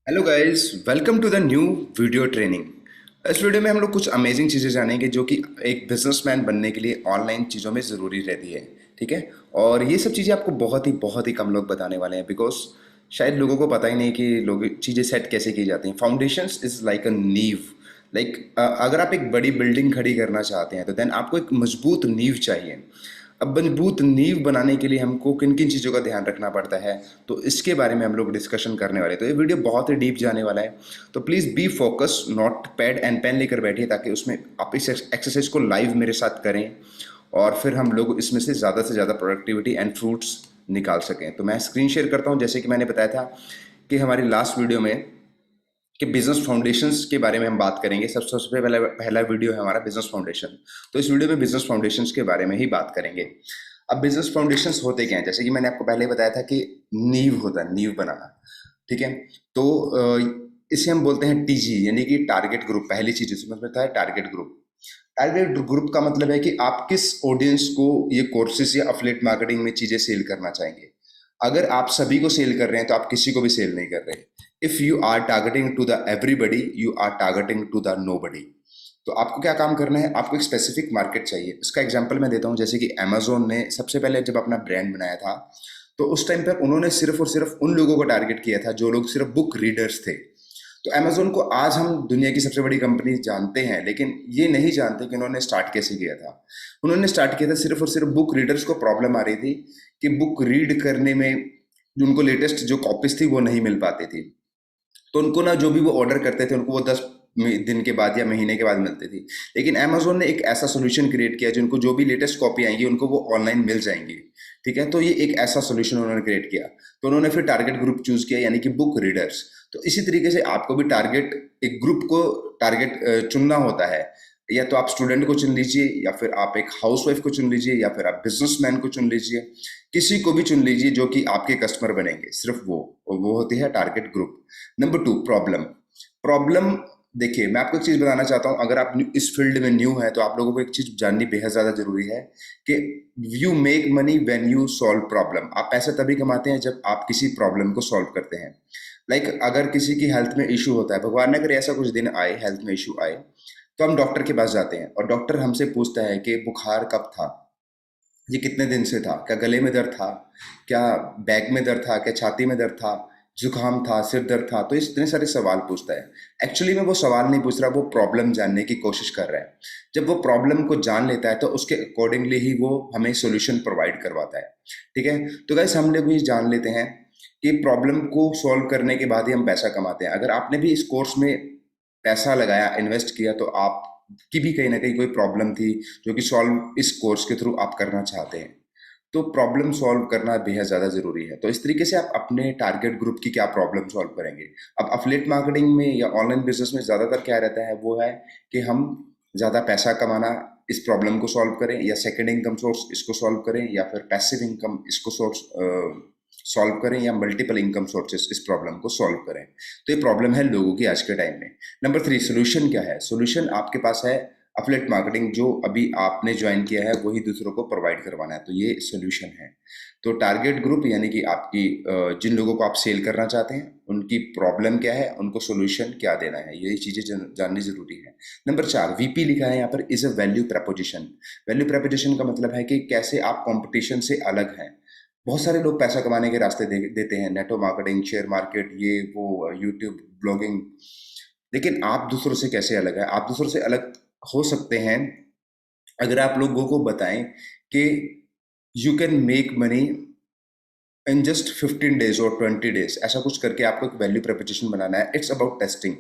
Hello guys, welcome to the new video training. इस video में हम लोग कुछ अमेजिंग चीज़ें जानेंगे जो कि एक बिजनेसमैन बनने के लिए ऑनलाइन चीज़ों में ज़रूरी रहती है। ठीक है। और ये सब चीज़ें आपको बहुत ही कम लोग बताने वाले हैं, बिकॉज शायद लोगों को पता ही नहीं कि लोग चीज़ें सेट कैसे की जाती हैं। फाउंडेशंस इज़ लाइक अ नीव। लाइक अगर आप एक बड़ी बिल्डिंग खड़ी करना चाहते हैं तो देन आपको एक मजबूत नींव चाहिए। अब मजबूत नींव बनाने के लिए हमको किन किन चीज़ों का ध्यान रखना पड़ता है, तो इसके बारे में हम लोग डिस्कशन करने वाले हैं। तो ये वीडियो बहुत ही डीप जाने वाला है, तो please be focus, note pad and pen लेकर बैठिए ताकि उसमें आप इस एक्सरसाइज को लाइव मेरे साथ करें और फिर हम लोग इसमें से ज़्यादा प्रोडक्टिविटी एंड फ्रूट्स निकाल सकें। तो मैं स्क्रीन शेयर करता हूँ, जैसे कि मैंने बताया था कि हमारी लास्ट वीडियो में कि बिजनेस फाउंडेशंस के बारे में हम बात करेंगे। सबसे पहला पहला वीडियो है हमारा बिजनेस फाउंडेशन। तो इस वीडियो में बिजनेस फाउंडेशंस के बारे में ही बात करेंगे। अब बिजनेस फाउंडेशंस होते क्या हैं, जैसे कि मैंने आपको पहले बताया था कि नींव होता है, नींव बनाना। ठीक है। तो इसे हम बोलते हैं टीजी, यानी कि टारगेट ग्रुप। पहली चीज इसमें होता है टारगेट ग्रुप। टारगेट ग्रुप का मतलब है कि आप किस ऑडियंस को ये कोर्सेज या अफिलिएट मार्केटिंग में चीजें सेल करना चाहेंगे। अगर आप सभी को सेल कर रहे हैं तो आप किसी को भी सेल नहीं कर रहे। If you are targeting to the everybody, you are targeting to the nobody. तो आपको क्या काम करना है, आपको एक स्पेसिफिक मार्केट चाहिए। इसका एग्जांपल मैं देता हूँ, जैसे कि अमेजोन ने सबसे पहले जब अपना ब्रांड बनाया था तो उस टाइम पर उन्होंने सिर्फ और सिर्फ उन लोगों को टारगेट किया था जो लोग सिर्फ बुक रीडर्स थे। तो अमेजोन को आज हम दुनिया की सबसे बड़ी कंपनी जानते हैं, लेकिन ये नहीं जानते कि उन्होंने स्टार्ट कैसे किया था। उन्होंने स्टार्ट किया था सिर्फ और सिर्फ बुक रीडर्स को प्रॉब्लम आ रही थी कि बुक रीड करने में जो उनको लेटेस्ट जो कॉपीज थी वो नहीं मिल पाती थी। तो उनको ना जो भी वो ऑर्डर करते थे उनको वो 10 दिन के बाद या महीने के बाद मिलती थी। लेकिन अमेजोन ने एक ऐसा सोल्यूशन क्रिएट किया जिनको जो भी लेटेस्ट कॉपी आएंगी उनको वो ऑनलाइन मिल जाएंगी। ठीक है। तो ये एक ऐसा सोल्यूशन उन्होंने क्रिएट किया। तो उन्होंने फिर टारगेट ग्रुप चूज किया, यानी कि बुक रीडर्स। तो इसी तरीके से आपको भी टारगेट एक ग्रुप को टारगेट चुनना होता है। या तो आप स्टूडेंट को चुन लीजिए, या फिर आप एक हाउसवाइफ को चुन लीजिए, या फिर आप बिजनेसमैन को चुन लीजिए। किसी को भी चुन लीजिए जो कि आपके कस्टमर बनेंगे, सिर्फ वो होती है target group. Number two, problem. Problem, देखिए मैं आपको एक चीज बताना चाहता हूं। अगर आप इस फील्ड में न्यू है तो आप लोगों को एक चीज जाननी बेहद ज्यादा जरूरी है कि you make money when you solve problem. आप पैसा तभी कमाते हैं जब आप किसी प्रॉब्लम को सॉल्व करते हैं। अगर किसी की हेल्थ में इशू होता है, भगवान न करे ऐसा कुछ दिन आए, हेल्थ में इशू आए, तो हम डॉक्टर के पास जाते हैं और डॉक्टर हमसे पूछता है कि बुखार कब था, ये कितने दिन से था, क्या गले में दर्द था, क्या बैक में दर्द था, क्या छाती में दर्द था, जुकाम था, सिर दर्द था। तो इतने सारे सवाल पूछता है। एक्चुअली में वो सवाल नहीं पूछ रहा, वो प्रॉब्लम जानने की कोशिश कर रहा है। जब वो प्रॉब्लम को जान लेता है तो उसके अकॉर्डिंगली ही वो हमें सॉल्यूशन प्रोवाइड करवाता है। ठीक है। तो गाइस हम लोग भी जान लेते हैं कि प्रॉब्लम को सॉल्व करने के बाद ही हम पैसा कमाते हैं। अगर आपने भी इस कोर्स में पैसा लगाया, इन्वेस्ट किया, तो आप की भी कहीं ना कहीं कोई प्रॉब्लम थी जो कि सॉल्व इस कोर्स के थ्रू आप करना चाहते हैं। तो प्रॉब्लम सॉल्व करना बेहद ज़्यादा ज़रूरी है। तो इस तरीके से आप अपने टारगेट ग्रुप की क्या प्रॉब्लम सॉल्व करेंगे। अब अफिलिएट मार्केटिंग में या ऑनलाइन बिजनेस में ज़्यादातर क्या रहता है, वो है कि हम ज़्यादा पैसा कमाना, इस प्रॉब्लम को सॉल्व करें, या सेकेंड इनकम सोर्स इसको सॉल्व करें, या फिर पैसिव इनकम इसको सोर्स सॉल्व करें, या मल्टीपल इनकम सोर्सेस इस प्रॉब्लम को सॉल्व करें। तो ये प्रॉब्लम है लोगों की आज के टाइम में। नंबर थ्री, सोल्यूशन क्या है। सोल्यूशन आपके पास है अफिलिएट मार्केटिंग, जो अभी आपने ज्वाइन किया है वही दूसरों को प्रोवाइड करवाना है, तो ये सोल्यूशन है। तो टारगेट ग्रुप यानी कि आपकी जिन लोगों को आप सेल करना चाहते हैं उनकी प्रॉब्लम क्या है, उनको सोल्यूशन क्या देना है, ये चीज़ें जाननी जरूरी है। नंबर चार, वीपी लिखा है यहाँ पर, is a value preposition. Value preposition का मतलब है कि कैसे आप कंपटीशन से अलग हैं। बहुत सारे लोग पैसा कमाने के रास्ते देते हैं, नेटो मार्केटिंग, शेयर मार्केट, ये वो, यूट्यूब, ब्लॉगिंग। लेकिन आप दूसरों से कैसे अलग है। आप दूसरों से अलग हो सकते हैं अगर आप लोगों को बताएं कि you can make money in just 15 days और 20 डेज, ऐसा कुछ करके आपको एक वैल्यू प्रपोजिशन बनाना है। It's about testing.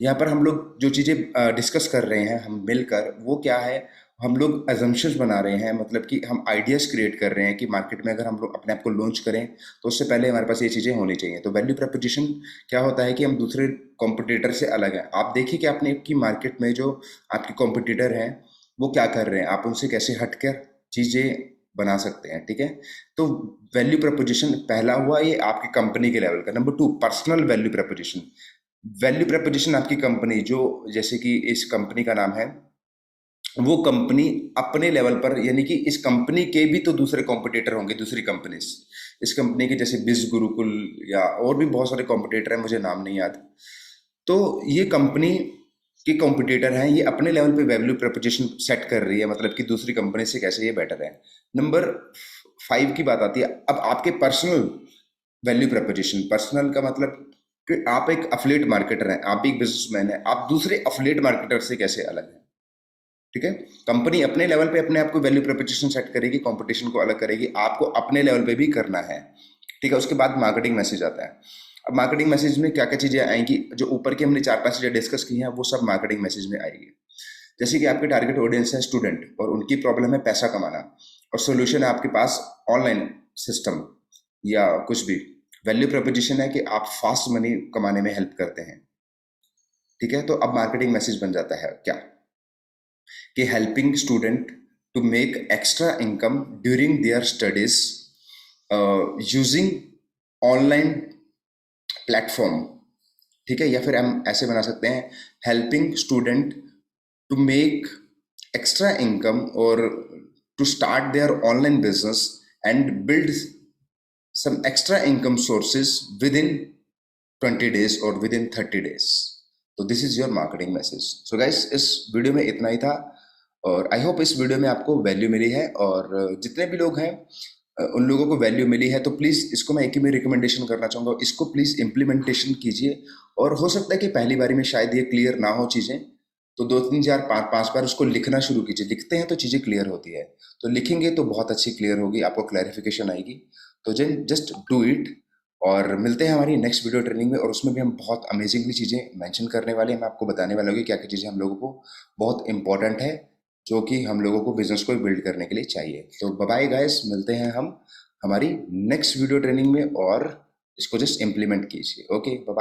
यहाँ पर हम लोग जो चीज़ें डिस्कस कर रहे हैं हम मिलकर, वो क्या है, हम लोग अजम्पशंस बना रहे हैं। मतलब कि हम आइडियाज़ क्रिएट कर रहे हैं कि मार्केट में अगर हम लोग अपने आप को लॉन्च करें तो उससे पहले हमारे पास ये चीज़ें होनी चाहिए। तो वैल्यू प्रपोजिशन क्या होता है कि हम दूसरे कॉम्पिटिटर से अलग हैं। आप देखिए कि आपने की मार्केट में जो आपके कॉम्पिटिटर हैं वो क्या कर रहे हैं, आप उनसे कैसे हटकर चीज़ें बना सकते हैं। ठीक है। तो वैल्यू प्रपोजिशन पहला हुआ ये आपकी कंपनी के लेवल का। Number two, personal value preposition. Value preposition आपकी कंपनी, जो जैसे कि इस कंपनी का नाम है वो कंपनी अपने लेवल पर, यानी कि इस कंपनी के भी तो दूसरे कॉम्पिटिटर होंगे, दूसरी कंपनीज इस कंपनी के, जैसे बिज गुरुकुल या और भी बहुत सारे कॉम्पिटिटर हैं, मुझे नाम नहीं याद। तो ये कंपनी के कॉम्पिटिटर हैं, ये अपने लेवल पे वैल्यू प्रपोजिशन सेट कर रही है, मतलब कि दूसरी कंपनी से कैसे ये बेटर है। नंबर 5 की बात आती है अब आपके पर्सनल वैल्यू प्रपोजिशन। पर्सनल का मतलब कि आप एक अफिलिएट मार्केटर हैं, आप भी एक बिजनेसमैन हैं, आप दूसरे अफिलिएट मार्केटर से कैसे अलग हैं। ठीक है, कंपनी अपने लेवल पे अपने आप को वैल्यू प्रपोजिशन सेट करेगी, कंपटीशन को अलग करेगी, आपको अपने लेवल पे भी करना है। ठीक है, उसके बाद मार्केटिंग मैसेज आता है। अब मार्केटिंग मैसेज में क्या क्या चीजें आएंगी, जो ऊपर की हमने 4-5 चीजें डिस्कस की हैं वो सब मार्केटिंग मैसेज में आएगी। जैसे कि आपके टारगेट ऑडियंस है स्टूडेंट और उनकी प्रॉब्लम है पैसा कमाना, और सोल्यूशन है आपके पास ऑनलाइन सिस्टम या कुछ भी। वैल्यू प्रपोजिशन है कि आप फास्ट मनी कमाने में हेल्प करते हैं। ठीक है, तो अब मार्केटिंग मैसेज बन जाता है क्या, कि helping student to make extra income during their studies using online platform. ठीक है, या फिर हम ऐसे बना सकते हैं, helping student to make extra income और to start their online business and build some extra income sources within 20 days or within 30 days. तो this is your marketing message. So guys, इस वीडियो में इतना ही था, और आई होप इस video में आपको वैल्यू मिली है, और जितने भी लोग हैं उन लोगों को वैल्यू मिली है, तो प्लीज़ इसको मैं एक ही में रिकमेंडेशन करना चाहूँगा, इसको प्लीज़ इम्प्लीमेंटेशन कीजिए। और हो सकता है कि पहली बारी में शायद ये क्लियर ना हो चीज़ें, तो 2-3-4 5-5 बार उसको लिखना शुरू कीजिए। लिखते हैं तो चीज़ें क्लियर होती है, तो लिखेंगे तो बहुत अच्छी क्लियर होगी, आपको क्लैरिफिकेशन आएगी। तो जस्ट डू इट, और मिलते हैं हमारी नेक्स्ट वीडियो ट्रेनिंग में, और उसमें भी हम बहुत अमेजिंगली चीज़ें मेंशन करने वाले हैं। मैं आपको बताने वाला हूँ कि क्या क्या चीज़ें हम लोगों को बहुत इंपॉर्टेंट है, जो कि हम लोगों को बिजनेस को बिल्ड करने के लिए चाहिए। तो बाय गाइस, मिलते हैं हम हमारी नेक्स्ट वीडियो ट्रेनिंग में, और इसको जस्ट इम्प्लीमेंट कीजिए। Okay, bye.